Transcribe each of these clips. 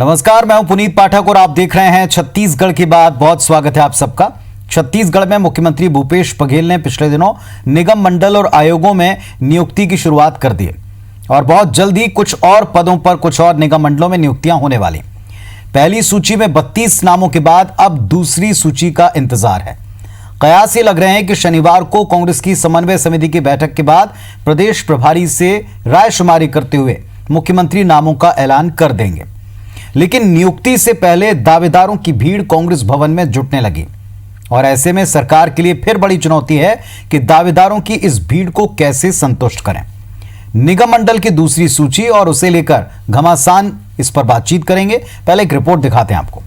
नमस्कार, मैं हूं पुनीत पाठक और आप देख रहे हैं छत्तीसगढ़ की बात। बहुत स्वागत है आप सबका। छत्तीसगढ़ में मुख्यमंत्री भूपेश बघेल ने पिछले दिनों निगम मंडल और आयोगों में नियुक्ति की शुरुआत कर दी और बहुत जल्द ही कुछ और पदों पर कुछ और निगम मंडलों में नियुक्तियां होने वाली। पहली सूची में 32 नामों के बाद अब दूसरी सूची का इंतजार है। कयास ये लग रहे हैं कि शनिवार को कांग्रेस की समन्वय समिति की बैठक के बाद प्रदेश प्रभारी से रायशुमारी करते हुए मुख्यमंत्री नामों का ऐलान कर देंगे। लेकिन नियुक्ति से पहले दावेदारों की भीड़ कांग्रेस भवन में जुटने लगी और ऐसे में सरकार के लिए फिर बड़ी चुनौती है कि दावेदारों की इस भीड़ को कैसे संतुष्ट करें। निगम मंडल की दूसरी सूची और उसे लेकर घमासान इस पर बातचीत करेंगे। पहले एक रिपोर्ट दिखाते हैं आपको।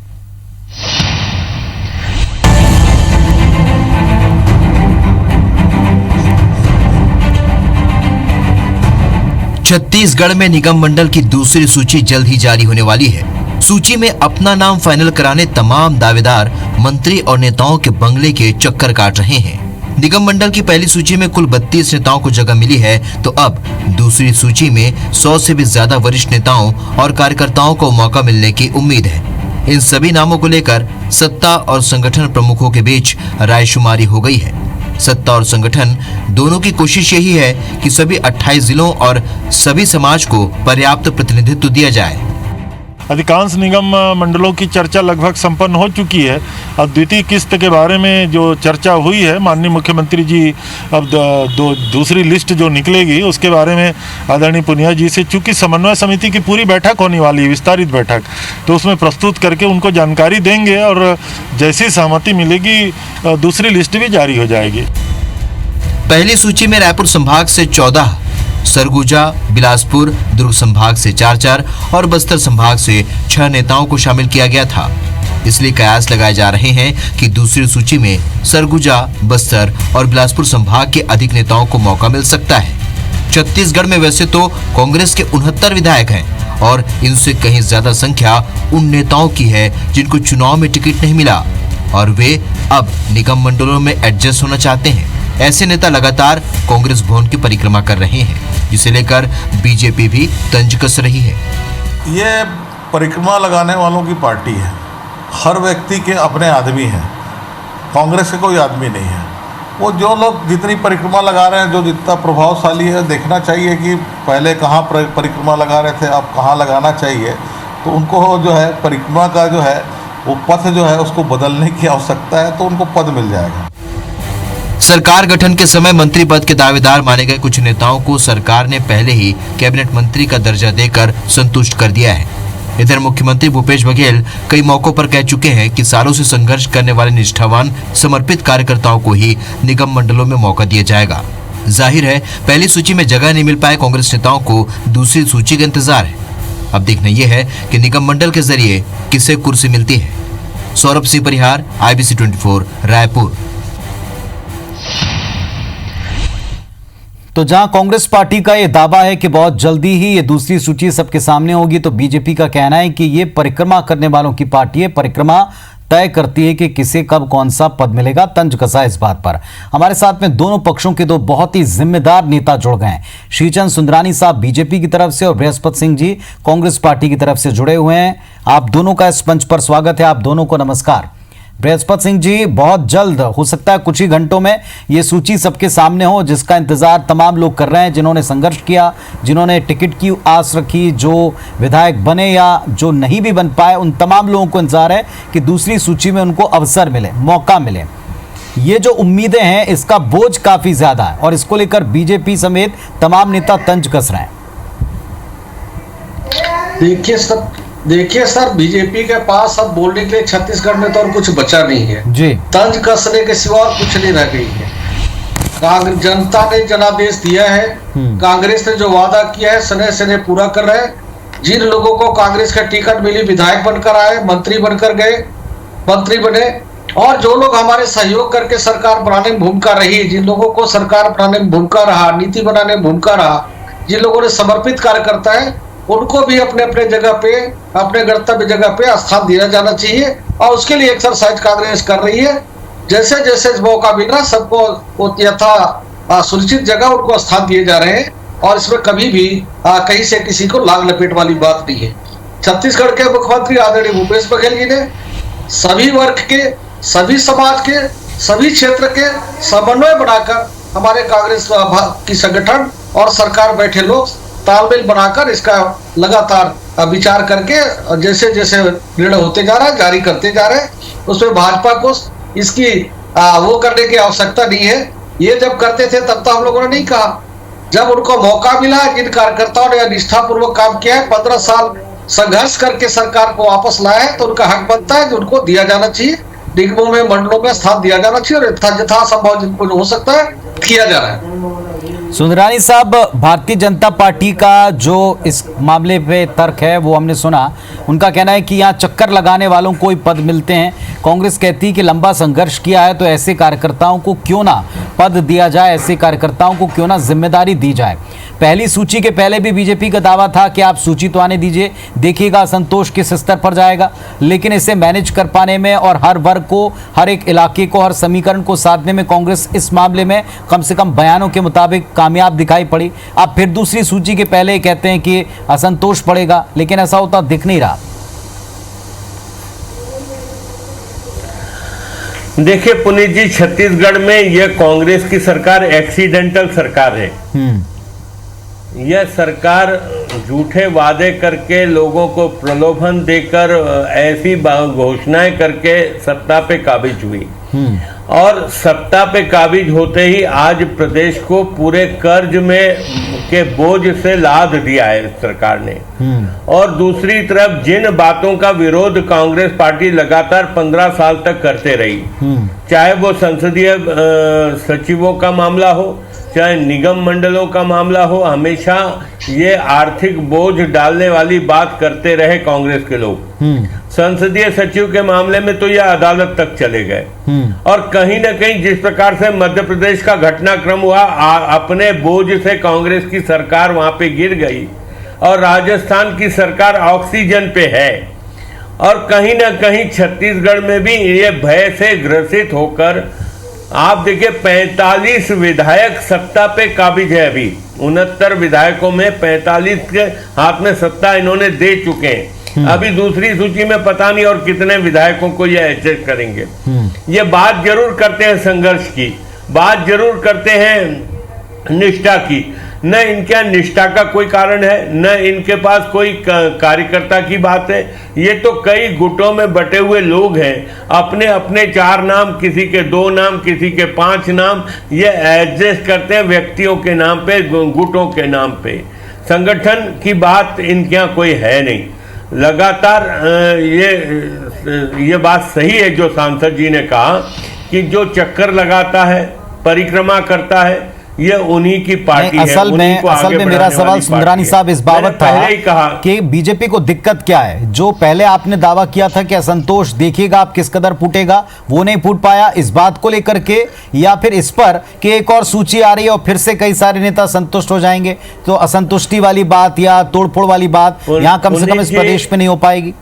छत्तीसगढ़ में निगम मंडल की दूसरी सूची जल्द ही जारी होने वाली है। सूची में अपना नाम फाइनल कराने तमाम दावेदार मंत्री और नेताओं के बंगले के चक्कर काट रहे हैं। निगम मंडल की पहली सूची में कुल 32 नेताओं को जगह मिली है, तो अब दूसरी सूची में 100 से भी ज्यादा वरिष्ठ नेताओं और कार्यकर्ताओं को मौका मिलने की उम्मीद है। इन सभी नामों को लेकर सत्ता और संगठन प्रमुखों के बीच रायशुमारी हो गई है। सत्ता और संगठन दोनों की कोशिश यही है कि सभी 28 जिलों और सभी समाज को पर्याप्त प्रतिनिधित्व दिया जाए। अधिकांश निगम मंडलों की चर्चा लगभग संपन्न हो चुकी है। अब द्वितीय किस्त के बारे में जो चर्चा हुई है, माननीय मुख्यमंत्री जी अब दूसरी लिस्ट जो निकलेगी उसके बारे में आदरणीय पुनिया जी से, चूंकि समन्वय समिति की पूरी बैठक होने वाली है, विस्तारित बैठक, तो उसमें प्रस्तुत करके उनको जानकारी देंगे और जैसी सहमति मिलेगी दूसरी लिस्ट भी जारी हो जाएगी। पहली सूची में रायपुर संभाग से 14, सरगुजा, बिलासपुर, दुर्ग संभाग से 4 और बस्तर संभाग से 6 नेताओं को शामिल किया गया था। इसलिए कयास लगाए जा रहे हैं कि दूसरी सूची में सरगुजा, बस्तर और बिलासपुर संभाग के अधिक नेताओं को मौका मिल सकता है। छत्तीसगढ़ में वैसे तो कांग्रेस के 69 विधायक हैं और इनसे कहीं ज्यादा संख्या उन नेताओं की है जिनको चुनाव में टिकट नहीं मिला और वे अब निगम मंडलों में एडजस्ट होना चाहते हैं। ऐसे नेता लगातार कांग्रेस भवन की परिक्रमा कर रहे हैं, जिसे लेकर बीजेपी भी तंज कस रही है। ये परिक्रमा लगाने वालों की पार्टी है। हर व्यक्ति के अपने आदमी हैं। कांग्रेस के कोई आदमी नहीं है। वो जो लोग जितनी परिक्रमा लगा रहे हैं, जो जितना प्रभावशाली है, देखना चाहिए कि पहले कहाँ परिक्रमा लगा रहे थे, अब कहाँ लगाना चाहिए। तो उनको जो है परिक्रमा का जो है वो पथ जो है उसको बदलने की आवश्यकता है, तो उनको पद मिल जाएगा। सरकार गठन के समय मंत्री पद के दावेदार माने गए कुछ नेताओं को सरकार ने पहले ही कैबिनेट मंत्री का दर्जा देकर संतुष्ट कर दिया है। इधर मुख्यमंत्री भूपेश बघेल कई मौकों पर कह चुके हैं कि सालों से संघर्ष करने वाले निष्ठावान समर्पित कार्यकर्ताओं को ही निगम मंडलों में मौका दिया जाएगा। जाहिर है पहली सूची में जगह नहीं मिल पाए कांग्रेस नेताओं को दूसरी सूची का इंतजार है। अब देखना यह है कि निगम मंडल के जरिए किसे कुर्सी मिलती है। सौरभ सिंह परिहार, IBC 24, रायपुर। तो जहां कांग्रेस पार्टी का यह दावा है कि बहुत जल्दी ही ये दूसरी सूची सबके सामने होगी, तो बीजेपी का कहना है कि ये परिक्रमा करने वालों की पार्टी है। परिक्रमा तय करती है कि किसे कब कौन सा पद मिलेगा। तंज कसा इस बात पर। हमारे साथ में दोनों पक्षों के दो बहुत ही जिम्मेदार नेता जुड़ गए हैं। श्रीचंद सुंदरानी साहब बीजेपी की तरफ से और बृहस्पत सिंह जी कांग्रेस पार्टी की तरफ से जुड़े हुए हैं। आप दोनों का इस मंच पर स्वागत है। आप दोनों को नमस्कार। बृहस्पत सिंह जी, बहुत जल्द हो सकता है कुछ ही घंटों में ये सूची सबके सामने हो, जिसका इंतजार तमाम लोग कर रहे हैं, जिन्होंने संघर्ष किया, जिन्होंने टिकट की आस रखी, जो विधायक बने या जो नहीं भी बन पाए, उन तमाम लोगों को इंतजार है कि दूसरी सूची में उनको अवसर मिले, मौका मिले। ये जो उम्मीदें हैं, इसका बोझ काफी ज्यादा है और इसको लेकर बीजेपी समेत तमाम नेता तंज कस रहे हैं। देखिए सर, बीजेपी के पास अब बोलने के लिए छत्तीसगढ़ में तो और कुछ बचा नहीं है जी। तंज कसने के सिवा और कुछ नहीं रह गई है। जनता ने जनादेश दिया है। कांग्रेस ने जो वादा किया है सने सने पूरा कर रहे हैं। जिन लोगों को कांग्रेस का टिकट मिली, विधायक बनकर आए, मंत्री बनकर गए, मंत्री बने, और जो लोग हमारे सहयोग करके सरकार बनाने में भूमिका रही, जिन लोगों को सरकार बनाने में भूमिका रहा, नीति बनाने में भूमिका रहा, जिन लोगों ने समर्पित कार्य करता है, उनको भी अपने अपने जगह पे, अपने गंतव्य जगह पे स्थान दिया जाना चाहिए और उसके लिए एक्सरसाइज कांग्रेस कर रही है। जैसे जैसे मौका मिल रहा सबको यथा सुनिश्चित जगह उनको स्थान दिए जा रहे हैं और इसमें कभी भी कहीं से किसी को लाग लपेट वाली बात नहीं है। छत्तीसगढ़ के मुख्यमंत्री आदरणीय भूपेश बघेल जी ने सभी वर्ग के, सभी समाज के, सभी क्षेत्र के समन्वय बनाकर हमारे कांग्रेस की संगठन और सरकार बैठे लोग तालमेल बनाकर इसका लगातार विचार करके जैसे जैसे निर्णय होते जा रहा है जारी करते जा रहे हैं। उसमें भाजपा को इसकी वो करने की आवश्यकता नहीं है। ये जब करते थे तब तो हम लोगों ने नहीं कहा, जब उनको मौका मिला, जिन कार्यकर्ताओं ने निष्ठापूर्वक काम किया है, 15 साल संघर्ष करके सरकार को वापस लाया है, तो उनका हक बनता है कि उनको दिया जाना चाहिए, निगमों में मंडलों में स्थान दिया जाना चाहिए और यथासंभव जिनको हो सकता है किया जा रहा है। सुंदरानी साहब, भारतीय जनता पार्टी का जो इस मामले पे तर्क है वो हमने सुना। उनका कहना है कि यहाँ चक्कर लगाने वालों को ही पद मिलते हैं। कांग्रेस कहती है कि लंबा संघर्ष किया है तो ऐसे कार्यकर्ताओं को क्यों ना पद दिया जाए, ऐसे कार्यकर्ताओं को क्यों ना जिम्मेदारी दी जाए। पहली सूची के पहले भी बीजेपी का दावा था कि आप सूची तो आने दीजिए, देखिएगा असंतोष किस स्तर पर जाएगा, लेकिन इसे मैनेज कर पाने में और हर वर्ग को, हर एक इलाके को, हर समीकरण को साधने में कांग्रेस इस मामले में कम से कम बयानों के मुताबिक कामयाब दिखाई पड़ी। आप फिर दूसरी सूची के पहले कहते हैं कि असंतोष पड़ेगा, लेकिन ऐसा होता दिख नहीं रहा। देखिए पुनीत जी, छत्तीसगढ़ में यह कांग्रेस की सरकार एक्सीडेंटल सरकार है। यह सरकार झूठे वादे करके, लोगों को प्रलोभन देकर, ऐसी घोषणाएं करके सत्ता पे काबिज हुई और सत्ता पे काबिज होते ही आज प्रदेश को पूरे कर्ज में के बोझ से लाद दिया है सरकार ने। और दूसरी तरफ जिन बातों का विरोध कांग्रेस पार्टी लगातार 15 साल तक करते रही, चाहे वो संसदीय सचिवों का मामला हो, चाहे निगम मंडलों का मामला हो, हमेशा ये आर्थिक बोझ डालने वाली बात करते रहे कांग्रेस के लोग। संसदीय सचिव के मामले में तो ये अदालत तक चले गए और कहीं ना कहीं जिस प्रकार से मध्य प्रदेश का घटनाक्रम हुआ, अपने बोझ से कांग्रेस की सरकार वहां पे गिर गई और राजस्थान की सरकार ऑक्सीजन पे है। और कहीं ना कहीं छत्तीसगढ़ में भी ये भय से ग्रसित होकर आप देखिए 45 विधायक सत्ता पे काबिज है। अभी 69 विधायकों में 45 के हाथ में सत्ता इन्होंने दे चुके हैं। अभी दूसरी सूची में पता नहीं और कितने विधायकों को ये एडजस्ट करेंगे। ये बात जरूर करते हैं संघर्ष की, बात जरूर करते हैं निष्ठा की। न इनके निष्ठा का कोई कारण है, न इनके पास कोई कार्यकर्ता की बात है। ये तो कई गुटों में बटे हुए लोग हैं, अपने अपने 4 नाम, किसी के 2 नाम, किसी के 5 नाम, ये एडजस्ट करते हैं व्यक्तियों के नाम पे, गुटों के नाम पे। संगठन की बात इनके यहाँ कोई है नहीं। लगातार ये बात सही है जो सांसद जी ने कहा कि जो चक्कर लगाता है, परिक्रमा करता है, ये उन्हीं की पार्टी है। असल में मेरा सवाल सुंदरानी साहब इस बाबत था कि बीजेपी को दिक्कत क्या है। जो पहले आपने दावा किया था कि असंतोष देखिएगा आप किस कदर फूटेगा, वो नहीं फूट पाया, इस बात को लेकर के, या फिर इस पर कि एक और सूची आ रही है और फिर से कई सारे नेता संतुष्ट हो जाएंगे, तो असंतुष्टि वाली बात या तोड़फोड़ वाली बात यहाँ कम से कम इस प्रदेश में नहीं हो पाएगी।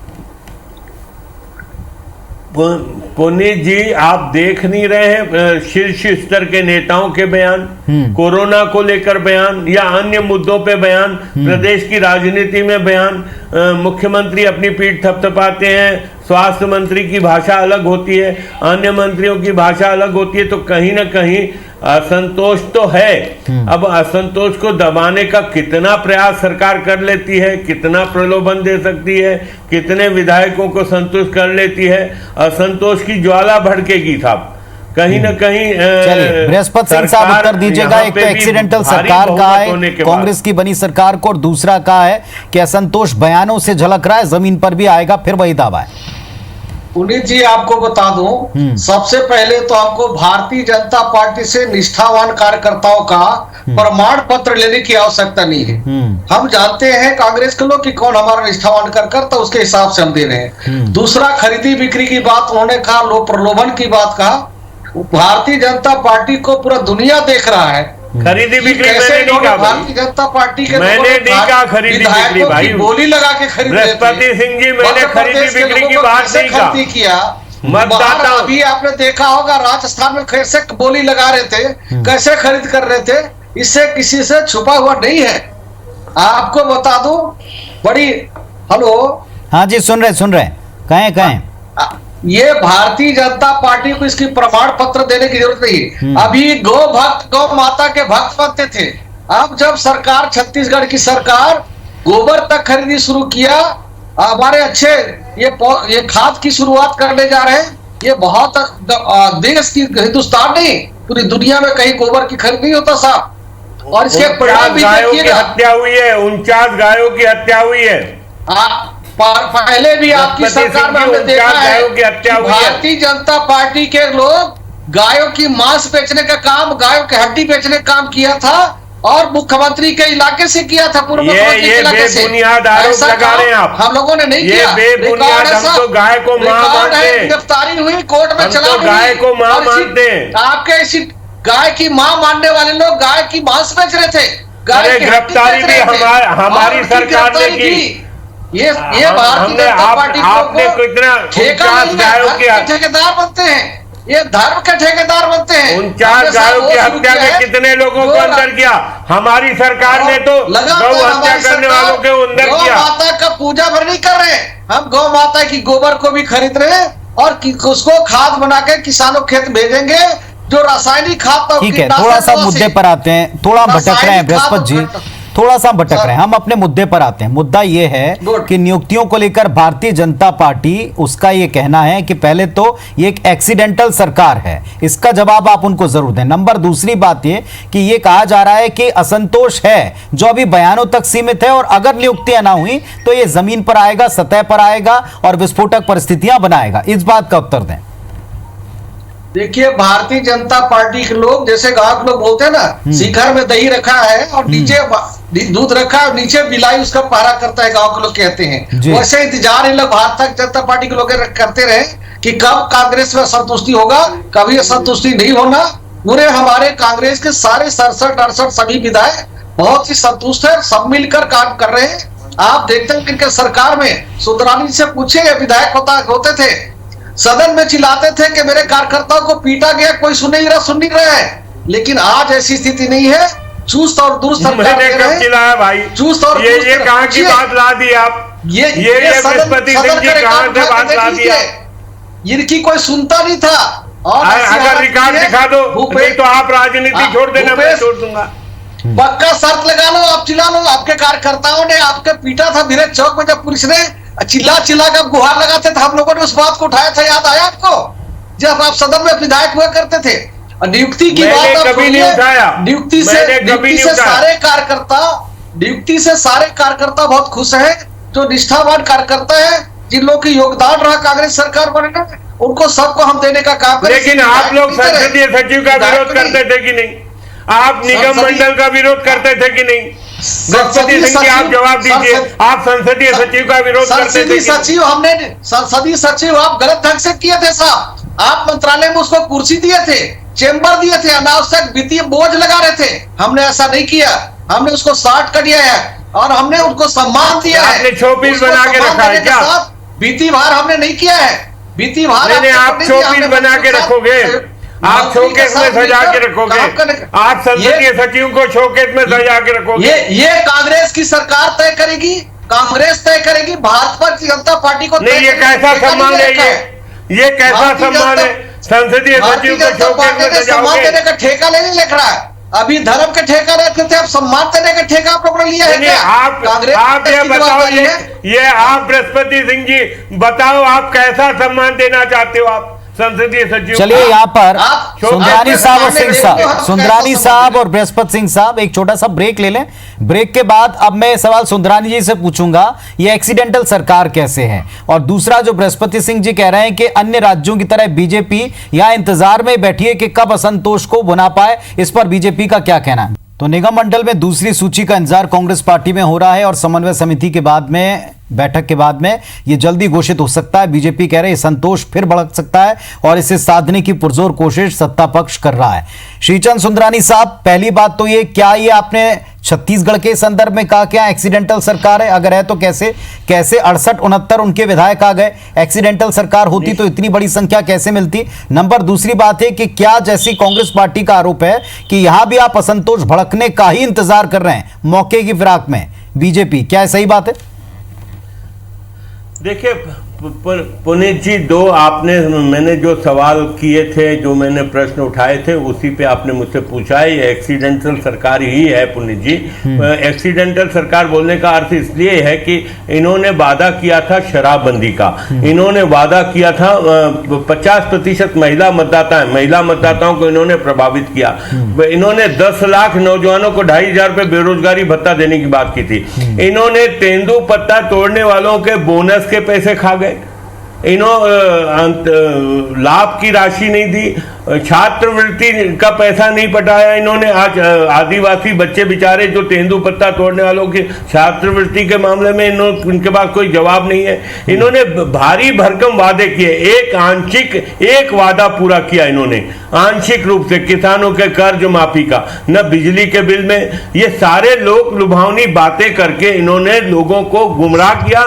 पुनीत जी, आप देख नहीं रहे हैं शीर्ष स्तर के नेताओं के बयान, कोरोना को लेकर बयान या अन्य मुद्दों पे बयान, प्रदेश की राजनीति में बयान। मुख्यमंत्री अपनी पीठ थपथपाते हैं, स्वास्थ्य मंत्री की भाषा अलग होती है, अन्य मंत्रियों की भाषा अलग होती है। तो कहीं ना कहीं असंतोष तो है। अब असंतोष को दबाने का कितना प्रयास सरकार कर लेती है, कितना प्रलोभन दे सकती है, कितने विधायकों को संतुष्ट कर लेती है, असंतोष की ज्वाला भड़केगी साहब कहीं ना कहीं। बृहस्पति सिंह साहब उत्तर दीजिएगा। एक तो एक्सीडेंटल सरकार का है कांग्रेस की बनी सरकार को, और दूसरा कहा है कि असंतोष बयानों से झलक रहा है, जमीन पर भी आएगा, फिर वही दावा है। पुनीत जी, आपको बता दूं, सबसे पहले तो आपको भारतीय जनता पार्टी से निष्ठावान कार्यकर्ताओं का प्रमाण पत्र लेने की आवश्यकता नहीं है। हम जानते हैं कांग्रेस के लोग कि कौन हमारा निष्ठावान कार्यकर्ता, उसके हिसाब से हम दे रहे हैं। दूसरा, खरीदी बिक्री की बात उन्होंने कहा, लोक प्रलोभन की बात कहा। भारतीय जनता पार्टी को पूरा दुनिया देख रहा है। खरीदी बिक्री मैंने नहीं कहा, भारतीय जनता पार्टी के मैंने नहीं कहा खरीदी बिक्री भाई, बोली लगा के खरीद बृहस्पति सिंह जी, मैंने खरीदी बिक्री की बात नहीं किया। मतदाता अभी आपने देखा होगा राजस्थान में कैसे बोली लगा रहे थे, कैसे खरीद कर रहे थे, इससे किसी से छुपा हुआ नहीं है। आपको बता दूं, बड़ी हेलो हाँ जी, सुन रहे कहें। ये भारतीय जनता पार्टी को इसकी प्रमाण पत्र देने की जरूरत नहीं है। अभी गौ भक्त गौ माता के भक्त बनते थे, अब जब सरकार छत्तीसगढ़ की सरकार गोबर तक खरीदी शुरू किया, हमारे अच्छे ये खाद की शुरुआत करने जा रहे हैं। ये बहुत देश की, हिंदुस्तान नहीं पूरी दुनिया में कहीं गोबर की खरीद नहीं होता साहब। और इसके परिणाम भी देखिएगा, हत्या हुई है, 49 गायों की हत्या हुई है। पहले भी आपकी सरकार में हमने देखा है कि भारतीय जनता पार्टी के लोग गायों की मांस बेचने का काम, गायों की हड्डी बेचने का काम किया था, और मुख्यमंत्री के इलाके से किया था। पूर्व मुख्यमंत्री के इलाके से बेबुनियाद आरोप लगा रहे हैं आप। हम लोगों ने नहीं किया। बेबुनियाद, हम तो गाय को मां मानते हैं। गिरफ्तारी हुई, कोर्ट में चला, गाय को मां मानते हैं। आपके इसी गाय की मां मानने वाले लोग गाय की मांस बेच रहे थे। गिरफ्तारी भी हमारी सरकार ने की। ये भारतीय जनता पार्टी आपने कितना 49 गायों की ठेकेदार बनते हैं, ये धर्म के ठेकेदार बनते हैं। 49 गायों की हत्या में कितने लोगों को अंदर किया? हमारी सरकार ने तो गौ हत्या करने वालों के अंदर किया। गौ माता का पूजा भर नहीं कर रहे, हम गौ माता की गोबर को भी खरीद रहे हैं और उसको खाद बना के किसानों खेत भेजेंगे, जो रासायनिक खाद। ठीक है, थोड़ा सा मुद्दे पर आते हैं, थोड़ा भटक रहे हैं बृहस्पत जी, थोड़ा सा भटक रहे हैं, हम अपने मुद्दे पर आते हैं। मुद्दा यह है कि नियुक्तियों को लेकर भारतीय जनता पार्टी, उसका यह कहना है कि पहले तो ये एक एक्सीडेंटल सरकार है, इसका जवाब आप उनको जरूर दें। नंबर दूसरी बात यह कि यह कहा जा रहा है कि असंतोष है जो अभी बयानों तक सीमित है, और अगर नियुक्तियां ना हुई तो यह जमीन पर आएगा, सतह पर आएगा और विस्फोटक परिस्थितियां बनाएगा। इस बात का उत्तर दें। देखिए, भारतीय जनता पार्टी के लोग, जैसे गांव के लोग बोलते हैं ना, शिखर में दही रखा है और नीचे दूध रखा है और नीचे बिलाई उसका पहरा करता है, गांव के लोग कहते हैं। वैसे इंतजार इन लोग भारतीय जनता पार्टी के लोग करते रहे कि कब कांग्रेस में संतुष्टि होगा। कभी संतुष्टि नहीं होना। पूरे हमारे कांग्रेस के सारे 67-68 सभी विधायक बहुत ही संतुष्ट है, सब मिलकर काम कर रहे हैं। आप देखते हैं कि सरकार में सुंदरानी से पूछे, विधायक होते थे, सदन में चिल्लाते थे कि मेरे कार्यकर्ताओं को पीटा गया, कोई सुन नहीं रहा है। लेकिन आज ऐसी स्थिति नहीं है। चुस्त और दुरुस्त सरकार दे रहे हैं। चिल्लाया भाई, चुस्त और ये कहां की बात ला दी आप? ये बृहस्पति सिंह जी कहां से बात ला दी? इनकी कोई सुनता नहीं था। और अगर रिकॉर्ड दिखा दो, नहीं तो आप राजनीति छोड़ देना, मैं छोड़ दूंगा। पक्का शर्त लगा लो, आप चिल्ला लो। आपके कार्यकर्ताओं ने आपके पीटा था भिरक चौक में, जब पुलिस ने चिल्ला कर गुहार लगाते थे, हम लोगों ने उस बात को उठाया था, याद आया आपको? जब आप सदन में विधायक हुआ करते थे। नियुक्ति की बात कभी नहीं उठाया। नियुक्ति से सारे कार्यकर्ता बहुत खुश हैं, जो निष्ठावान कार्यकर्ता है, जिन लोगों की योगदान रहा कांग्रेस सरकार बनने में, उनको सबको हम देने का काम करें। लेकिन आप लोग संसदीय सचिव का विरोध करते थे कि नहीं? आप निगम मंडल का विरोध करते थे कि नहीं? बृहस्पति सिंह जी, आप जवाब दीजिए। आप संसदीय सचिव का विरोध करते थे? संसदीय सचिव आप गलत ढंग से किए थे साहब। आप मंत्रालय में उसको कुर्सी दिए थे, चेंबर दिए थे, अनावश्यक वित्तीय बोझ लगा रहे थे। हमने ऐसा नहीं किया, हमने उसको शार्ट कर दिया है और हमने उनको सम्मान दिया है। आपने शोपीस बना के रखा है क्या? वित्तीय भार हमने नहीं किया है। वित्तीय भार आप शोपीस बना के रखोगे, आप शोकेस में सजा के रखोगे, आप संसदीय सचिव को शोकेस में सजा के रखोगे। ये कांग्रेस की सरकार तय करेगी, कांग्रेस तय करेगी। भारतीय जनता पार्टी को नहीं, ये कैसा सम्मान है? ये कैसा सम्मान है? संसदीय सचिव को शोकेस में सजाओगे? सम्मान देने का ठेका नहीं लिख रहा है। अभी धर्म के ठेका रखते थे, अब सम्मान देने का ठेका आप लोगों ने लिया है क्या? आप ये बताओ, ये आप बृहस्पति सिंह जी बताओ, आप कैसा सम्मान देना चाहते हो आप संसदीय सचिव? चलिए, यहाँ पर सुंदरानी साहब और सिंह साहब, सुंदरानी साहब और बृहस्पति सिंह साहब, एक छोटा सा ब्रेक ले लें। ब्रेक के बाद अब मैं सवाल सुंदरानी जी से पूछूंगा, ये एक्सीडेंटल सरकार कैसे है, और दूसरा जो बृहस्पति सिंह जी कह रहे हैं कि अन्य राज्यों की तरह बीजेपी यहाँ इंतजार में बैठी है कि कब असंतोष को बुना पाए, इस पर बीजेपी का क्या कहना है? तो निगम मंडल में दूसरी सूची का इंतजार कांग्रेस पार्टी में हो रहा है और समन्वय समिति के बाद में, बैठक के बाद में ये जल्दी घोषित हो सकता है। बीजेपी कह रहे हैं संतोष फिर भड़क सकता है और इसे साधने की पुरजोर कोशिश सत्ता पक्ष कर रहा है। श्रीचंद सुंदरानी साहब, पहली बात तो ये, क्या ये आपने छत्तीसगढ़ के संदर्भ में कहा क्या एक्सीडेंटल सरकार है? अगर है तो कैसे 68-69 उनके विधायक आ गए? एक्सीडेंटल सरकार होती तो इतनी बड़ी संख्या कैसे मिलती? नंबर दूसरी बात है कि क्या, जैसी कांग्रेस पार्टी का आरोप है कि यहां भी आप असंतोष भड़कने का ही इंतजार कर रहे हैं मौके की फिराक में बीजेपी, क्या सही बात है? देखिए पुनीत जी, मैंने जो सवाल किए थे, जो मैंने प्रश्न उठाए थे, उसी पे आपने मुझसे पूछा है। ये एक्सीडेंटल सरकार ही है पुनीत जी। एक्सीडेंटल सरकार बोलने का अर्थ इसलिए है कि इन्होंने वादा किया था शराबबंदी का, इन्होंने वादा किया था 50% महिला मतदाताओं को इन्होंने प्रभावित किया, इन्होंने 10 लाख नौजवानों को 2,500 रुपए बेरोजगारी भत्ता देने की बात की थी, इन्होंने तेंदुपत्ता तोड़ने वालों के बोनस के पैसे खा गए, लाभ की राशि नहीं दी, छात्रवृत्ति का पैसा नहीं पटाया इन्होंने। आज आदिवासी बच्चे बेचारे जो तेंदुपत्ता तोड़ने वालों की छात्रवृत्ति के मामले में इनके पास कोई जवाब नहीं है। इन्होंने भारी भरकम वादे किए, एक वादा पूरा किया इन्होंने आंशिक रूप से, किसानों के कर्ज माफी का, न बिजली के बिल में। ये सारे लोग लुभावनी बातें करके इन्होंने लोगों को गुमराह किया।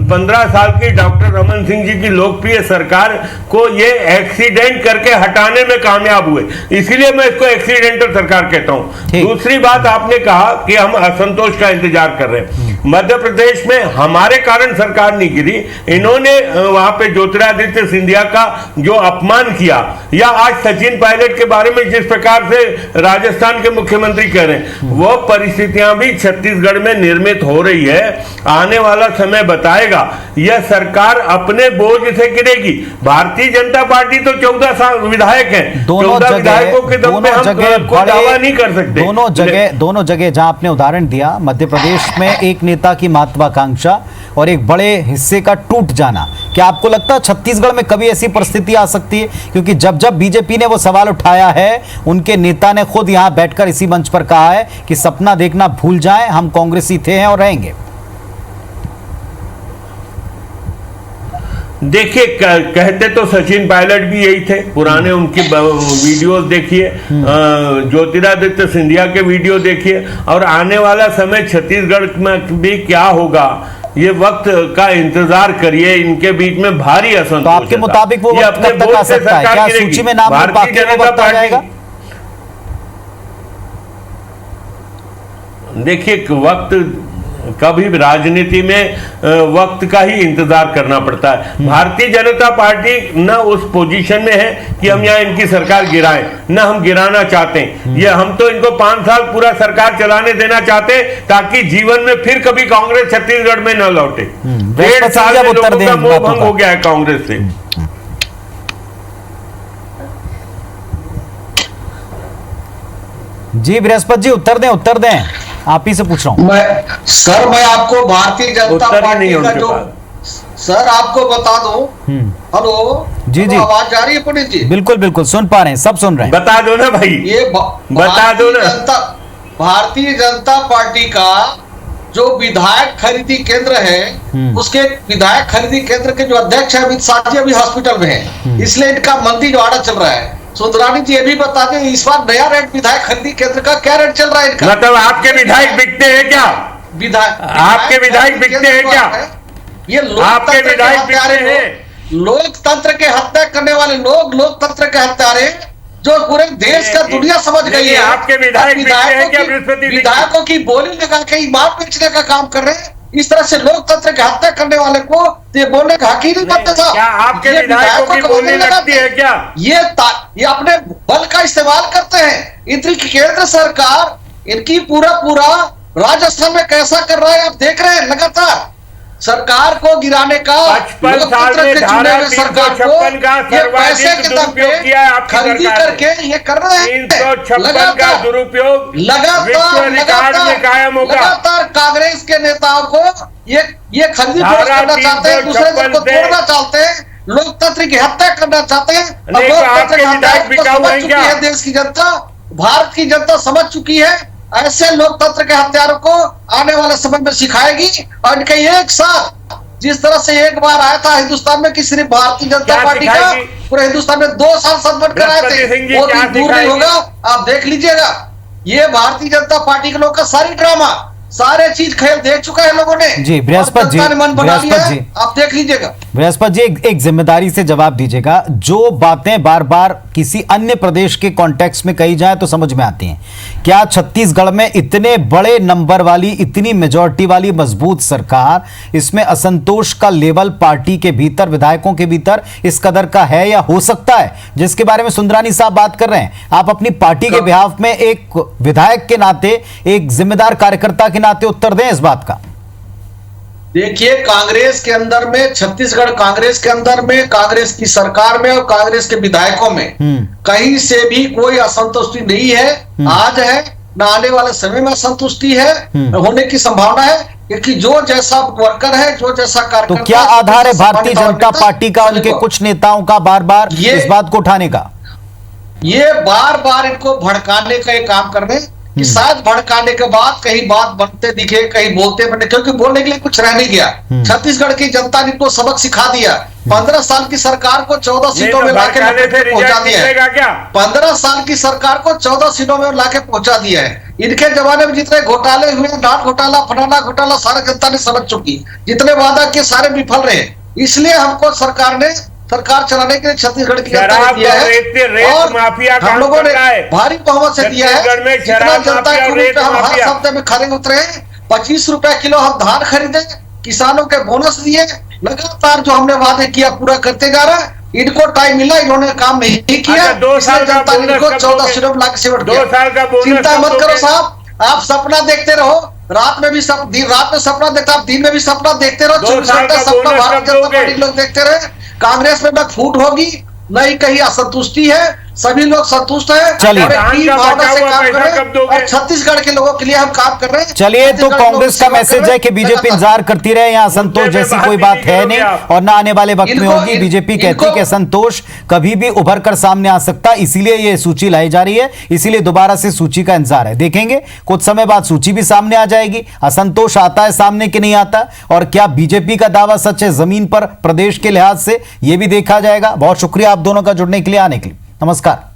15 साल की डॉक्टर रमन सिंह जी की लोकप्रिय सरकार को ये एक्सीडेंट करके हटाने में कामयाब हुए, इसीलिए मैं इसको एक्सीडेंटल सरकार कहता हूं। दूसरी बात, आपने कहा कि हम असंतोष का इंतजार कर रहे हैं। मध्य प्रदेश में हमारे कारण सरकार नहीं गिरी, इन्होंने वहां पे ज्योतिरादित्य सिंधिया का जो अपमान किया, या आज सचिन पायलट के बारे में जिस प्रकार से राजस्थान के मुख्यमंत्री कह रहे हैं, वो परिस्थितियां भी छत्तीसगढ़ में निर्मित हो रही है। आने वाला समय बताएगा यह सरकार अपने बोझ से गिरेगी। भारतीय जनता पार्टी तो 14 साल विधायक हैं, 14 विधायकों के दम पे हम कोई दावा नहीं कर सकते। दोनों जगह जहां आपने उदाहरण दिया, मध्य प्रदेश में एक नेता की महत्वाकांक्षा और एक बड़े हिस्से का टूट जाना, क्या आपको लगता है छत्तीसगढ़ में कभी ऐसी परिस्थिति आ सकती है? क्योंकि जब बीजेपी ने वो सवाल उठाया है, उनके नेता ने खुद यहां बैठकर इसी मंच पर कहा है कि सपना देखना भूल जाएं, हम कांग्रेसी थे हैं और रहेंगे। देखिए, कहते तो सचिन पायलट भी यही थे, पुराने उनकी वीडियोस देखिए, ज्योतिरादित्य सिंधिया के वीडियो देखिए, और आने वाला समय छत्तीसगढ़ में भी क्या होगा ये वक्त का इंतजार करिए। इनके बीच में भारी असंतोष। तो आपके मुताबिक वो वक्त कब तक आ सकता है? क्या सूची में नाम भारतीय जनता पार्टी? देखिए, वक्त कभी भी राजनीति में वक्त का ही इंतजार करना पड़ता है। भारतीय जनता पार्टी न उस पोजीशन में है कि हम यहाँ इनकी सरकार गिराएं, न हम गिराना चाहते हैं। ये हम तो इनको 5 साल पूरा सरकार चलाने देना चाहते हैं, ताकि जीवन में फिर कभी कांग्रेस छत्तीसगढ़ में न लौटे। 1.5 साल में लोगों का मोह भंग हो गया है कांग्रेस से। जी बृहस्पति जी, उत्तर दें, आप ही से पूछ रहा हूं। मैं आपको भारतीय जनता पार्टी का जो सर आपको बता दूं। हेलो जी, आवाज जा रही है पुनीत जी? बिल्कुल सुन पा रहे हैं, सब सुन रहे हैं। बता दो ना भाई, ये बता दो ना। भारतीय जनता पार्टी का जो विधायक खरीदी केंद्र है, उसके विधायक खरीदी केंद्र के जो अध्यक्ष है अमित शाह जी, अभी हॉस्पिटल में है, इसलिए इनका मंदी जोड़ा चल रहा है। सुंदरानी जी ये भी बता दें, इस बार नया रेट विधायक खरीदी केंद्र का क्या रेट चल रहा है इनका? मतलब आपके विधायक बिकते हैं क्या? आपके विधायक बिकते हैं क्या? ये आपके विधायक बिकते हैं? लोकतंत्र के हत्या करने वाले लोग, लोकतंत्र के हत्यारे, जो पूरे देश का दुनिया समझ गई है। आपके विधायक विधायकों की बोली लगा के ईमान बेचने का काम कर रहे हैं। इस तरह से लोकतंत्र की हत्या करने वाले को ये बोलने का हक ही नहीं बनता था। क्या आपके विधायकों की बोली लगती है क्या? ये अपने बल का इस्तेमाल करते हैं। इनकी केंद्र सरकार इनकी पूरा राजस्थान में कैसा कर रहा है आप देख रहे हैं लगातार। सरकार को गिराने का 55 साल में धारा 356 का सर्वाधिक दुरुपयोग किया है आपकी खरीदी करके ये कर रहे हैं। 356 का दुरुपयोग लगातार कायम होगा। लगातार कांग्रेस के नेताओं को ये खरीदी करना चाहते हैं, दूसरे को तोड़ना चाहते हैं, लोकतंत्र की हत्या करना चाहते हैं। लोकतंत्र की हत्या समझ चुकी है देश की जनता, भारत की जनता समझ चुकी है। ऐसे लोकतंत्र के हत्यारों को आने वाले समय में सिखाएगी। और इनके एक साथ जिस तरह से एक बार आया था हिंदुस्तान में कि सिर्फ भारतीय जनता पार्टी का पूरे हिंदुस्तान में 2 साल संबंध कर आए थे, वो भी दूर नहीं होगा। आप देख लीजिएगा, ये भारतीय जनता पार्टी के लोग का सारी ड्रामा, सारे चीज खेल देख चुका है लोगों ने। जी बृहस्पति जी, मन बना लिया है, आप देख लीजिएगा। बृहस्पति जी, एक जिम्मेदारी से जवाब दीजिएगा। जो बातें बार बार किसी अन्य प्रदेश के कॉन्टेक्स्ट में कही जाए तो समझ में आती हैं, क्या छत्तीसगढ़ में इतने बड़े नंबर वाली, इतनी मेजॉरिटी वाली मजबूत सरकार, इसमें असंतोष का लेवल पार्टी के भीतर, विधायकों के भीतर इस कदर का है या हो सकता है, जिसके बारे में सुंदरानी साहब बात कर रहे हैं? आप अपनी पार्टी के बिहाफ में एक विधायक के नाते, एक जिम्मेदार कार्यकर्ता के नाते उत्तर दें इस बात का। देखिए, कांग्रेस के अंदर में, छत्तीसगढ़ कांग्रेस के अंदर में, कांग्रेस की सरकार में और कांग्रेस के विधायकों में कहीं से भी कोई असंतुष्टि नहीं है। आज है न आने वाले समय में असंतुष्टि है, होने की संभावना है, क्योंकि जो जैसा वर्कर है, जो जैसा कार्यकर्ता, तो क्या आधार है भारतीय जनता पार्टी का, उनके कुछ नेताओं का बार बार इस बात को उठाने का? ये बार बार इनको भड़काने का एक काम कर रहे हैं कि शायद भड़काने के बाद कहीं बात बनते दिखे, कहीं बोलते बने, क्योंकि बोलने के लिए कुछ रह नहीं गया। छत्तीसगढ़ की जनता ने इनको सबक सिखा दिया। 15 साल की सरकार को 14 सीटों में लाके पहुंचा दिया है। 15 साल की सरकार को 14 सीटों में लाके पहुंचा दिया है। इनके जमाने में जितने घोटाले हुए, डाट घोटाला, फलाना घोटाला, सारा जनता ने समझ चुकी। जितने वादा किए सारे विफल रहे, इसलिए हमको सरकार ने सरकार चलाने के लिए छत्तीसगढ़ की जनता ने दिया है और हम लोगों ने भारी बहुमत से दिया है। जितना जनता के हम हर शब्द में खड़े उतरे हैं। 25 रुपए किलो हम धान खरीदे, किसानों के बोनस दिए, लगातार जो हमने वादे किया पूरा करते जा रहा है। इनको टाइम मिला, इन्होंने काम नहीं किया, इसलिए जनता ने इनको 14 सीटों में लाके सिमट दिया। चिंता मत करो साहब, आप सपना देखते रहो, रात में भी रात में सपना देखते, आप दिन में भी सपना देखते रहो। 24 घंटे सपना भारतीय जनता पार्टी लोग देखते रहे। कांग्रेस में न फूट होगी, न ही कहीं असंतुष्टि है, सभी लोग संतुष्ट हैं। चलिए, भावना से काम कर रहे हैं और छत्तीसगढ़ के लोगों के लिए हम काम कर रहे हैं। चलिए, तो कांग्रेस का मैसेज है कि बीजेपी इंतजार करती रहे, यहाँ असंतोष जैसी कोई बात है नहीं और ना आने वाले वक्त में होगी। बीजेपी कहती है कि असंतोष कभी भी उभर कर सामने आ सकता, इसीलिए ये सूची लाई जा रही है, इसीलिए दोबारा से सूची का इंतजार है। देखेंगे कुछ समय बाद सूची भी सामने आ जाएगी, असंतोष आता है सामने कि नहीं आता, और क्या बीजेपी का दावा सच है जमीन पर प्रदेश के लिहाज से, ये भी देखा जाएगा। बहुत शुक्रिया आप दोनों का जुड़ने के लिए, आने के लिए। नमस्कार।